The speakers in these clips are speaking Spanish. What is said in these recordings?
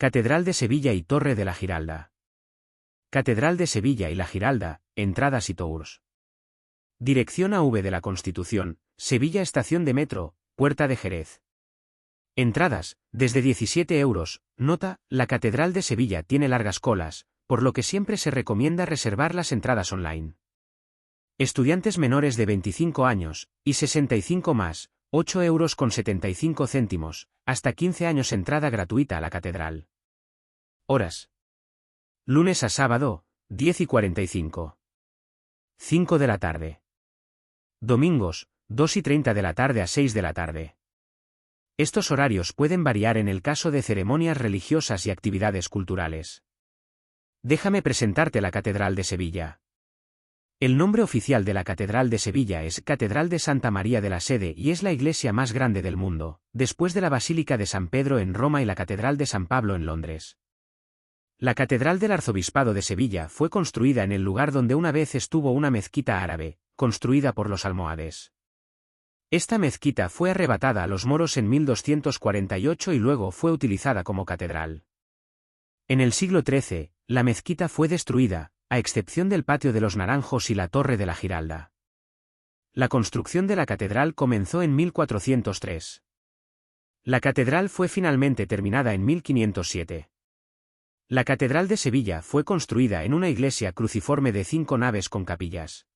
Catedral de Sevilla y Torre de la Giralda. Catedral de Sevilla y la Giralda, entradas y tours. Dirección AV de la Constitución, Sevilla Estación de Metro, Puerta de Jerez. Entradas, desde 17 euros. Nota, la Catedral de Sevilla tiene largas colas, por lo que siempre se recomienda reservar las entradas online. Estudiantes menores de 25 años, y 65 más, 8,75 €, hasta 15 años entrada gratuita a la Catedral. Horas. Lunes a sábado, 10:45. 5 de la tarde. Domingos, 2:30 de la tarde a 6 de la tarde. Estos horarios pueden variar en el caso de ceremonias religiosas y actividades culturales. Déjame presentarte la Catedral de Sevilla. El nombre oficial de la Catedral de Sevilla es Catedral de Santa María de la Sede y es la iglesia más grande del mundo, después de la Basílica de San Pedro en Roma y la Catedral de San Pablo en Londres. La Catedral del Arzobispado de Sevilla fue construida en el lugar donde una vez estuvo una mezquita árabe, construida por los almohades. Esta mezquita fue arrebatada a los moros en 1248 y luego fue utilizada como catedral. En el siglo XIII, la mezquita fue destruida, a excepción del patio de los Naranjos y la Torre de la Giralda. La construcción de la catedral comenzó en 1403. La catedral fue finalmente terminada en 1507. La Catedral de Sevilla fue construida en una iglesia cruciforme de 5 naves con capillas.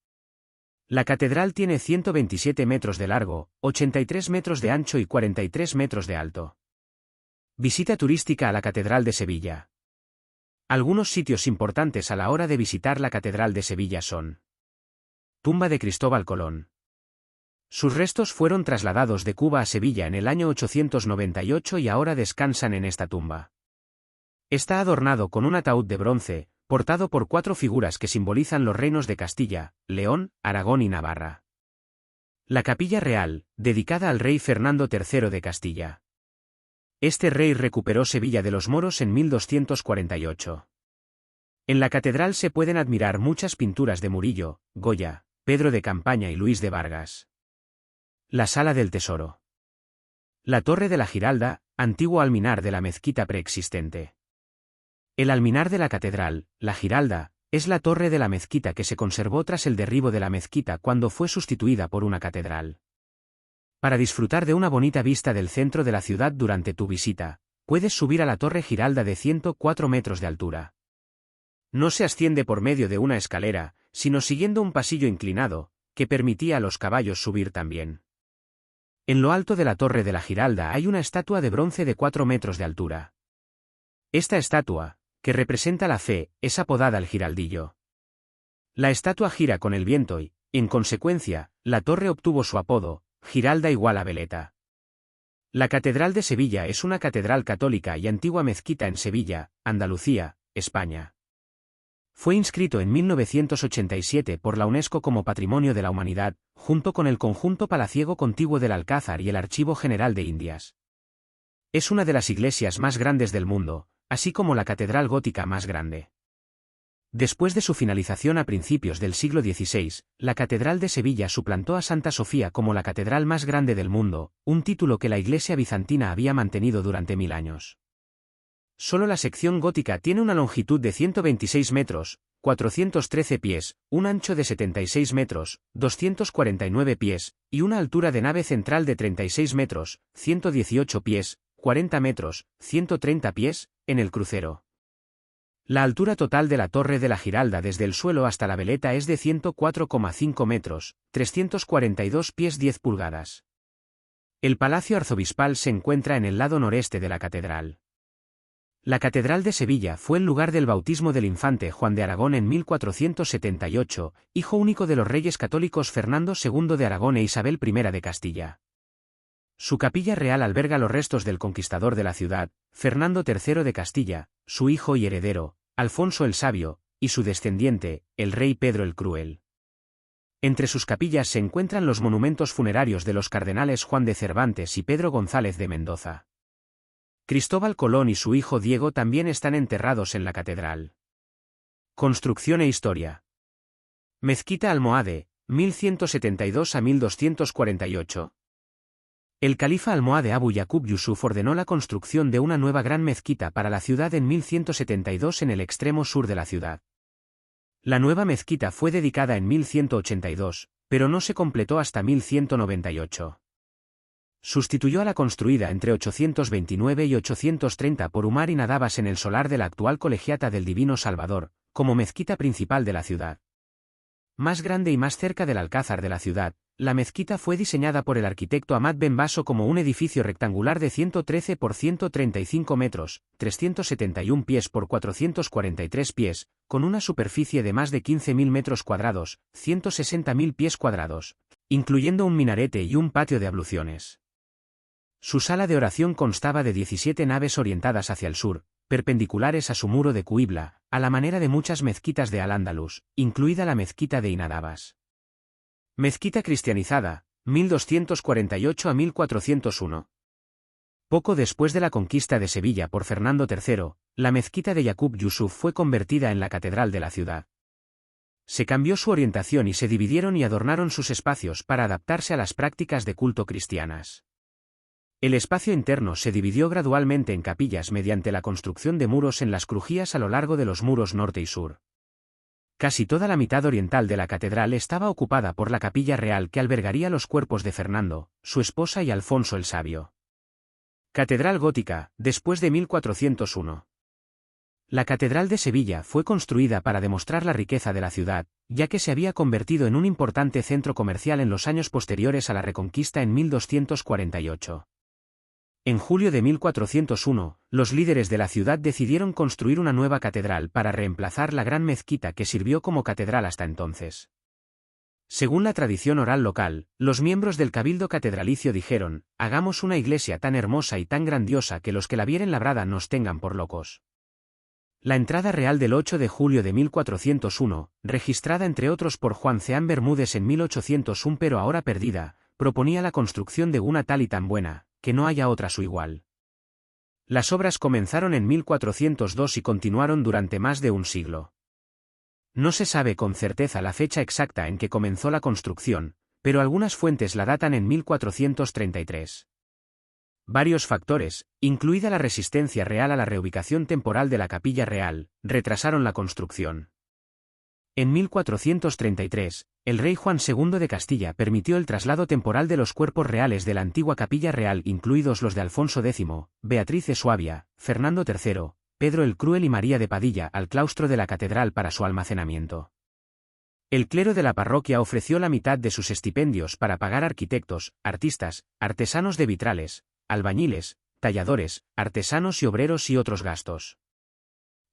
La catedral tiene 127 metros de largo, 83 metros de ancho y 43 metros de alto. Visita turística a la Catedral de Sevilla. Algunos sitios importantes a la hora de visitar la Catedral de Sevilla son: Tumba de Cristóbal Colón. Sus restos fueron trasladados de Cuba a Sevilla en el año 898 y ahora descansan en esta tumba. Está adornado con un ataúd de bronce, portado por 4 figuras que simbolizan los reinos de Castilla, León, Aragón y Navarra. La Capilla Real, dedicada al rey Fernando III de Castilla. Este rey recuperó Sevilla de los moros en 1248. En la catedral se pueden admirar muchas pinturas de Murillo, Goya, Pedro de Campaña y Luis de Vargas. La Sala del Tesoro. La Torre de la Giralda, antiguo alminar de la mezquita preexistente. El alminar de la catedral, la Giralda, es la torre de la mezquita que se conservó tras el derribo de la mezquita cuando fue sustituida por una catedral. Para disfrutar de una bonita vista del centro de la ciudad durante tu visita, puedes subir a la Torre Giralda de 104 metros de altura. No se asciende por medio de una escalera, sino siguiendo un pasillo inclinado, que permitía a los caballos subir también. En lo alto de la Torre de la Giralda hay una estatua de bronce de 4 metros de altura. Esta estatua, que representa la fe, es apodada el Giraldillo. La estatua gira con el viento y, en consecuencia, la torre obtuvo su apodo, Giralda igual a veleta. La Catedral de Sevilla es una catedral católica y antigua mezquita en Sevilla, Andalucía, España. Fue inscrito en 1987 por la UNESCO como Patrimonio de la Humanidad, junto con el conjunto palaciego contiguo del Alcázar y el Archivo General de Indias. Es una de las iglesias más grandes del mundo, así como la catedral gótica más grande. Después de su finalización a principios del siglo XVI, la Catedral de Sevilla suplantó a Santa Sofía como la catedral más grande del mundo, un título que la Iglesia bizantina había mantenido durante 1000 años. Solo la sección gótica tiene una longitud de 126 metros, 413 pies, un ancho de 76 metros, 249 pies, y una altura de nave central de 36 metros, 118 pies, 40 metros, 130 pies, en el crucero. La altura total de la Torre de la Giralda desde el suelo hasta la veleta es de 104,5 metros, 342 pies 10 pulgadas. El Palacio Arzobispal se encuentra en el lado noreste de la catedral. La Catedral de Sevilla fue el lugar del bautismo del infante Juan de Aragón en 1478, hijo único de los reyes católicos Fernando II de Aragón e Isabel I de Castilla. Su capilla real alberga los restos del conquistador de la ciudad, Fernando III de Castilla, su hijo y heredero, Alfonso el Sabio, y su descendiente, el rey Pedro el Cruel. Entre sus capillas se encuentran los monumentos funerarios de los cardenales Juan de Cervantes y Pedro González de Mendoza. Cristóbal Colón y su hijo Diego también están enterrados en la catedral. Construcción e historia. Mezquita almohade, 1172 a 1248. El califa almohade Abu Yaqub Yusuf ordenó la construcción de una nueva gran mezquita para la ciudad en 1172 en el extremo sur de la ciudad. La nueva mezquita fue dedicada en 1182, pero no se completó hasta 1198. Sustituyó a la construida entre 829 y 830 por Umar ibn Abbas en el solar de la actual Colegiata del Divino Salvador, como mezquita principal de la ciudad. Más grande y más cerca del alcázar de la ciudad, la mezquita fue diseñada por el arquitecto Ahmad Ben Baso como un edificio rectangular de 113 por 135 metros, 371 pies por 443 pies, con una superficie de más de 15.000 metros cuadrados, 160.000 pies cuadrados, incluyendo un minarete y un patio de abluciones. Su sala de oración constaba de 17 naves orientadas hacia el sur, perpendiculares a su muro de Cuibla, a la manera de muchas mezquitas de Al-Ándalus, incluida la mezquita de Ibn Abbas. Mezquita cristianizada, 1248 a 1401. Poco después de la conquista de Sevilla por Fernando III, la mezquita de Yaqub Yusuf fue convertida en la catedral de la ciudad. Se cambió su orientación y se dividieron y adornaron sus espacios para adaptarse a las prácticas de culto cristianas. El espacio interno se dividió gradualmente en capillas mediante la construcción de muros en las crujías a lo largo de los muros norte y sur. Casi toda la mitad oriental de la catedral estaba ocupada por la capilla real que albergaría los cuerpos de Fernando, su esposa y Alfonso el Sabio. Catedral gótica, después de 1401. La Catedral de Sevilla fue construida para demostrar la riqueza de la ciudad, ya que se había convertido en un importante centro comercial en los años posteriores a la Reconquista en 1248. En julio de 1401, los líderes de la ciudad decidieron construir una nueva catedral para reemplazar la gran mezquita que sirvió como catedral hasta entonces. Según la tradición oral local, los miembros del cabildo catedralicio dijeron: «Hagamos una iglesia tan hermosa y tan grandiosa que los que la vieren labrada nos tengan por locos». La entrada real del 8 de julio de 1401, registrada entre otros por Juan Ceán Bermúdez en 1801 pero ahora perdida, proponía la construcción de una tal y tan buena, que no haya otra su igual. Las obras comenzaron en 1402 y continuaron durante más de un siglo. No se sabe con certeza la fecha exacta en que comenzó la construcción, pero algunas fuentes la datan en 1433. Varios factores, incluida la resistencia real a la reubicación temporal de la capilla real, retrasaron la construcción. En 1433, el rey Juan II de Castilla permitió el traslado temporal de los cuerpos reales de la antigua capilla real, incluidos los de Alfonso X, Beatriz de Suabia, Fernando III, Pedro el Cruel y María de Padilla, al claustro de la catedral para su almacenamiento. El clero de la parroquia ofreció la mitad de sus estipendios para pagar arquitectos, artistas, artesanos de vitrales, albañiles, talladores, artesanos y obreros y otros gastos.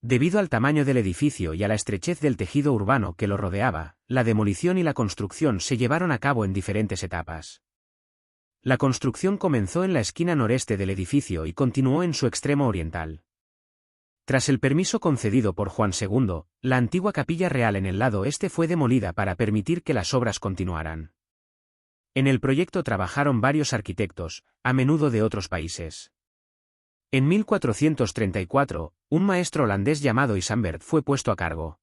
Debido al tamaño del edificio y a la estrechez del tejido urbano que lo rodeaba, la demolición y la construcción se llevaron a cabo en diferentes etapas. La construcción comenzó en la esquina noreste del edificio y continuó en su extremo oriental. Tras el permiso concedido por Juan II, la antigua capilla real en el lado este fue demolida para permitir que las obras continuaran. En el proyecto trabajaron varios arquitectos, a menudo de otros países. En 1434, un maestro holandés llamado Isambert fue puesto a cargo.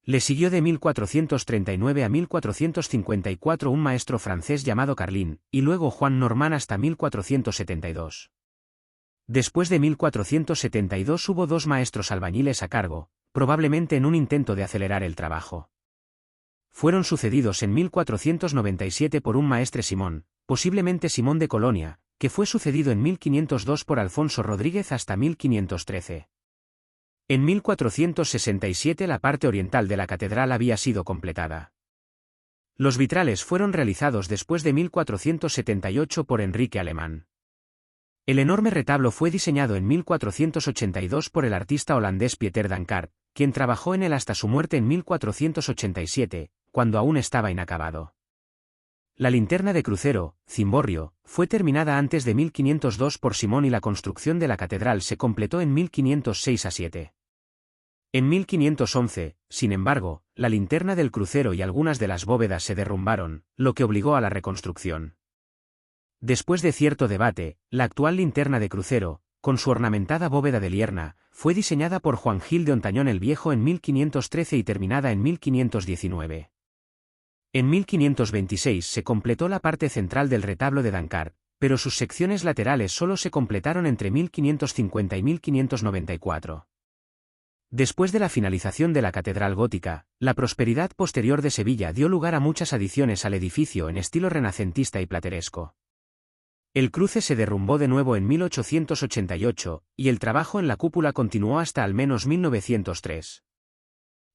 Le siguió de 1439 a 1454 un maestro francés llamado Carlin, y luego Juan Norman hasta 1472. Después de 1472 hubo dos maestros albañiles a cargo, probablemente en un intento de acelerar el trabajo. Fueron sucedidos en 1497 por un maestre Simón, posiblemente Simón de Colonia, que fue sucedido en 1502 por Alfonso Rodríguez hasta 1513. En 1467 la parte oriental de la catedral había sido completada. Los vitrales fueron realizados después de 1478 por Enrique Alemán. El enorme retablo fue diseñado en 1482 por el artista holandés Pieter Dankart, quien trabajó en él hasta su muerte en 1487, cuando aún estaba inacabado. La linterna de crucero, cimborrio, fue terminada antes de 1502 por Simón y la construcción de la catedral se completó en 1506 a 7. En 1511, sin embargo, la linterna del crucero y algunas de las bóvedas se derrumbaron, lo que obligó a la reconstrucción. Después de cierto debate, la actual linterna de crucero, con su ornamentada bóveda de lierna, fue diseñada por Juan Gil de Ontañón el Viejo en 1513 y terminada en 1519. En 1526 se completó la parte central del retablo de Dankart, pero sus secciones laterales solo se completaron entre 1550 y 1594. Después de la finalización de la catedral gótica, la prosperidad posterior de Sevilla dio lugar a muchas adiciones al edificio en estilo renacentista y plateresco. El cruce se derrumbó de nuevo en 1888, y el trabajo en la cúpula continuó hasta al menos 1903.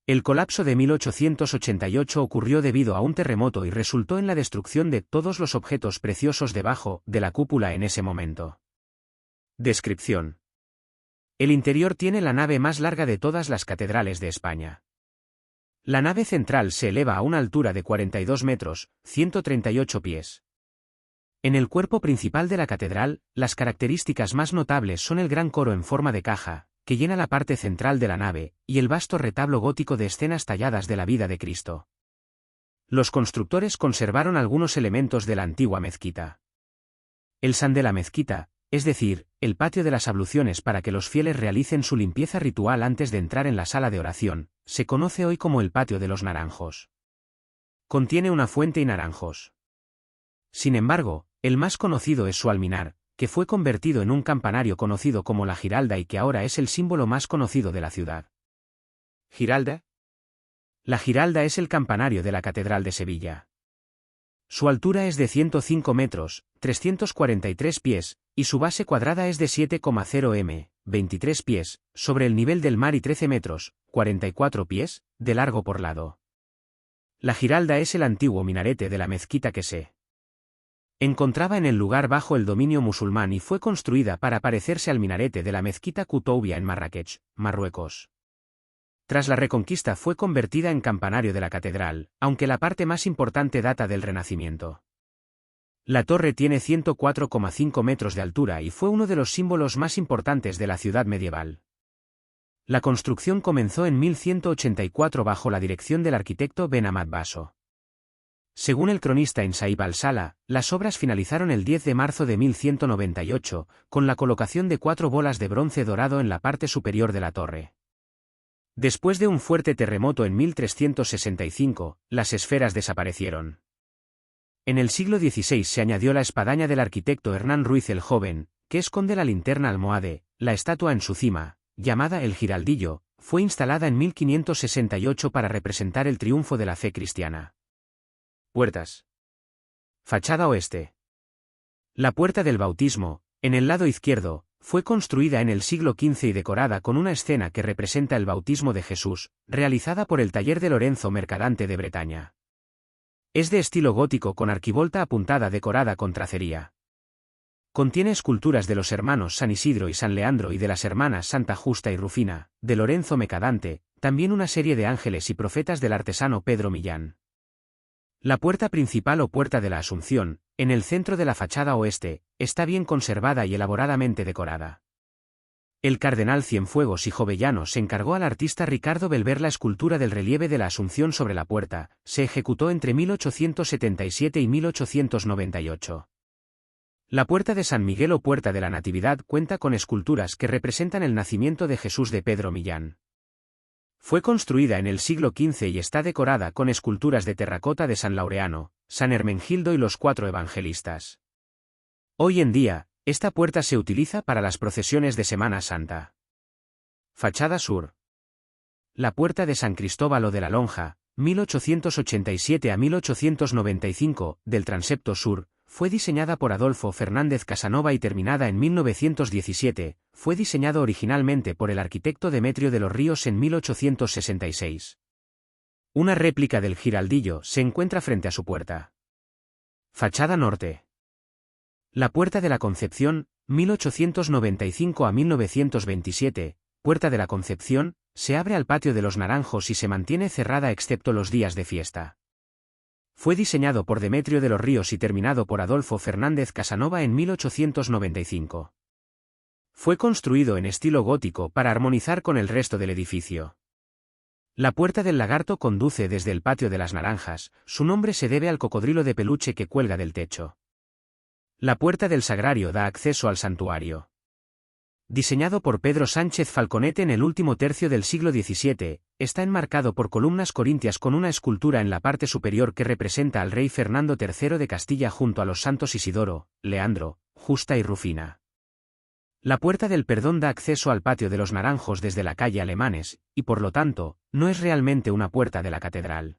El colapso de 1888 ocurrió debido a un terremoto y resultó en la destrucción de todos los objetos preciosos debajo de la cúpula en ese momento. Descripción. El interior tiene la nave más larga de todas las catedrales de España. La nave central se eleva a una altura de 42 metros, 138 pies. En el cuerpo principal de la catedral, las características más notables son el gran coro en forma de caja, que llena la parte central de la nave, y el vasto retablo gótico de escenas talladas de la vida de Cristo. Los constructores conservaron algunos elementos de la antigua mezquita. El san de la mezquita, es decir, el patio de las abluciones para que los fieles realicen su limpieza ritual antes de entrar en la sala de oración, se conoce hoy como el patio de los naranjos. Contiene una fuente y naranjos. Sin embargo, el más conocido es su alminar, que fue convertido en un campanario conocido como la Giralda y que ahora es el símbolo más conocido de la ciudad. ¿Giralda? La Giralda es el campanario de la Catedral de Sevilla. Su altura es de 105 metros, 343 pies, y su base cuadrada es de 7,0 m, 23 pies, sobre el nivel del mar y 13 metros, 44 pies, de largo por lado. La Giralda es el antiguo minarete de la mezquita que se encontraba en el lugar bajo el dominio musulmán y fue construida para parecerse al minarete de la mezquita Kutoubia en Marrakech, Marruecos. Tras la Reconquista fue convertida en campanario de la catedral, aunque la parte más importante data del Renacimiento. La torre tiene 104,5 metros de altura y fue uno de los símbolos más importantes de la ciudad medieval. La construcción comenzó en 1184 bajo la dirección del arquitecto Ben Ahmad Basso. Según el cronista Insaib al-Sala, las obras finalizaron el 10 de marzo de 1198, con la colocación de 4 bolas de bronce dorado en la parte superior de la torre. Después de un fuerte terremoto en 1365, las esferas desaparecieron. En el siglo XVI se añadió la espadaña del arquitecto Hernán Ruiz el Joven, que esconde la linterna almohade. La estatua en su cima, llamada el Giraldillo, fue instalada en 1568 para representar el triunfo de la fe cristiana. Puertas. Fachada oeste. La puerta del bautismo, en el lado izquierdo, fue construida en el siglo XV y decorada con una escena que representa el bautismo de Jesús, realizada por el taller de Lorenzo Mercadante de Bretaña. Es de estilo gótico con arquivolta apuntada decorada con tracería. Contiene esculturas de los hermanos San Isidro y San Leandro y de las hermanas Santa Justa y Rufina, de Lorenzo Mercadante, también una serie de ángeles y profetas del artesano Pedro Millán. La puerta principal o puerta de la Asunción, en el centro de la fachada oeste, está bien conservada y elaboradamente decorada. El cardenal Cienfuegos y Jovellano se encargó al artista Ricardo Belver la escultura del relieve de la Asunción sobre la puerta, se ejecutó entre 1877 y 1898. La puerta de San Miguel o puerta de la Natividad cuenta con esculturas que representan el nacimiento de Jesús de Pedro Millán. Fue construida en el siglo XV y está decorada con esculturas de terracota de San Laureano, San Hermenegildo y los 4 evangelistas. Hoy en día, esta puerta se utiliza para las procesiones de Semana Santa. Fachada sur. La puerta de San Cristóbal o de la Lonja, 1887 a 1895, del transepto sur, fue diseñada por Adolfo Fernández Casanova y terminada en 1917, fue diseñado originalmente por el arquitecto Demetrio de los Ríos en 1866. Una réplica del Giraldillo se encuentra frente a su puerta. Fachada norte. La Puerta de la Concepción, 1895 a 1927, Puerta de la Concepción, se abre al patio de los Naranjos y se mantiene cerrada excepto los días de fiesta. Fue diseñado por Demetrio de los Ríos y terminado por Adolfo Fernández Casanova en 1895. Fue construido en estilo gótico para armonizar con el resto del edificio. La Puerta del Lagarto conduce desde el Patio de las Naranjas, su nombre se debe al cocodrilo de peluche que cuelga del techo. La Puerta del Sagrario da acceso al santuario. Diseñado por Pedro Sánchez Falconete en el último tercio del siglo XVII, está enmarcado por columnas corintias con una escultura en la parte superior que representa al rey Fernando III de Castilla junto a los santos Isidoro, Leandro, Justa y Rufina. La Puerta del Perdón da acceso al patio de los Naranjos desde la calle Alemanes, y por lo tanto, no es realmente una puerta de la catedral.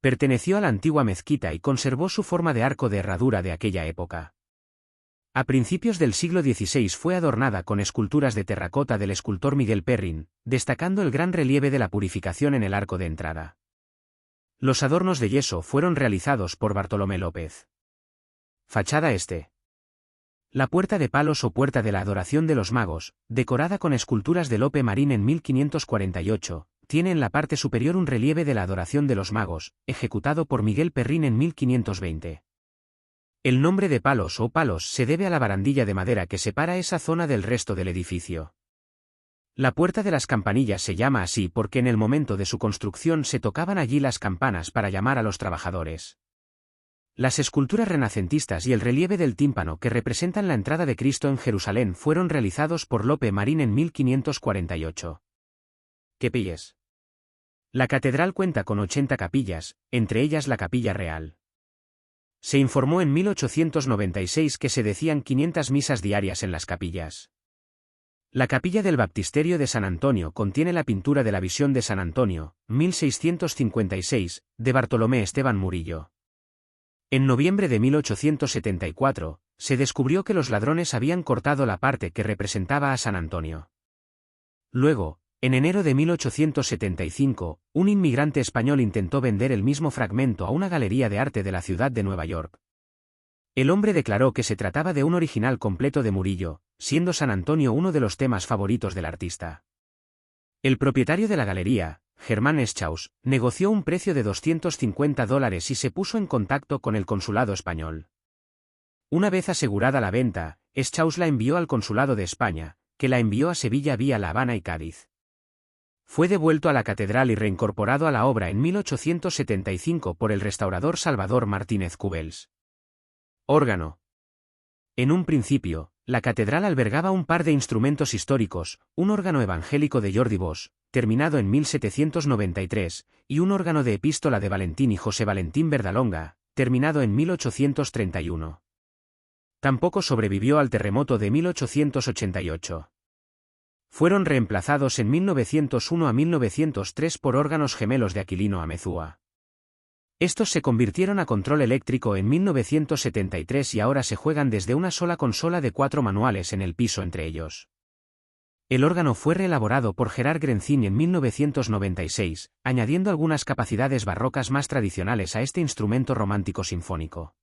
Perteneció a la antigua mezquita y conservó su forma de arco de herradura de aquella época. A principios del siglo XVI fue adornada con esculturas de terracota del escultor Miguel Perrin, destacando el gran relieve de la Purificación en el arco de entrada. Los adornos de yeso fueron realizados por Bartolomé López. Fachada este. La Puerta de Palos o Puerta de la Adoración de los Magos, decorada con esculturas de Lope Marín en 1548, tiene en la parte superior un relieve de la Adoración de los Magos, ejecutado por Miguel Perrin en 1520. El nombre de Palos o Palos se debe a la barandilla de madera que separa esa zona del resto del edificio. La Puerta de las Campanillas se llama así porque en el momento de su construcción se tocaban allí las campanas para llamar a los trabajadores. Las esculturas renacentistas y el relieve del tímpano que representan la entrada de Cristo en Jerusalén fueron realizados por Lope Marín en 1548. Capillas. La catedral cuenta con 80 capillas, entre ellas la Capilla Real. Se informó en 1896 que se decían 500 misas diarias en las capillas. La capilla del Baptisterio de San Antonio contiene la pintura de la Visión de San Antonio, 1656, de Bartolomé Esteban Murillo. En noviembre de 1874, se descubrió que los ladrones habían cortado la parte que representaba a San Antonio. Luego, en enero de 1875, un inmigrante español intentó vender el mismo fragmento a una galería de arte de la ciudad de Nueva York. El hombre declaró que se trataba de un original completo de Murillo, siendo San Antonio uno de los temas favoritos del artista. El propietario de la galería, Germán Eschausz, negoció un precio de $250 y se puso en contacto con el consulado español. Una vez asegurada la venta, Eschausz la envió al consulado de España, que la envió a Sevilla vía La Habana y Cádiz. Fue devuelto a la catedral y reincorporado a la obra en 1875 por el restaurador Salvador Martínez Cubels. Órgano. En un principio, la catedral albergaba un par de instrumentos históricos, un órgano evangélico de Jordi Bosch, terminado en 1793, y un órgano de epístola de Valentín y José Valentín Verdalonga, terminado en 1831. Tampoco sobrevivió al terremoto de 1888. Fueron reemplazados en 1901 a 1903 por órganos gemelos de Aquilino Amezúa. Estos se convirtieron a control eléctrico en 1973 y ahora se juegan desde una sola consola de 4 manuales en el piso entre ellos. El órgano fue reelaborado por Gerard Grenzin en 1996, añadiendo algunas capacidades barrocas más tradicionales a este instrumento romántico sinfónico.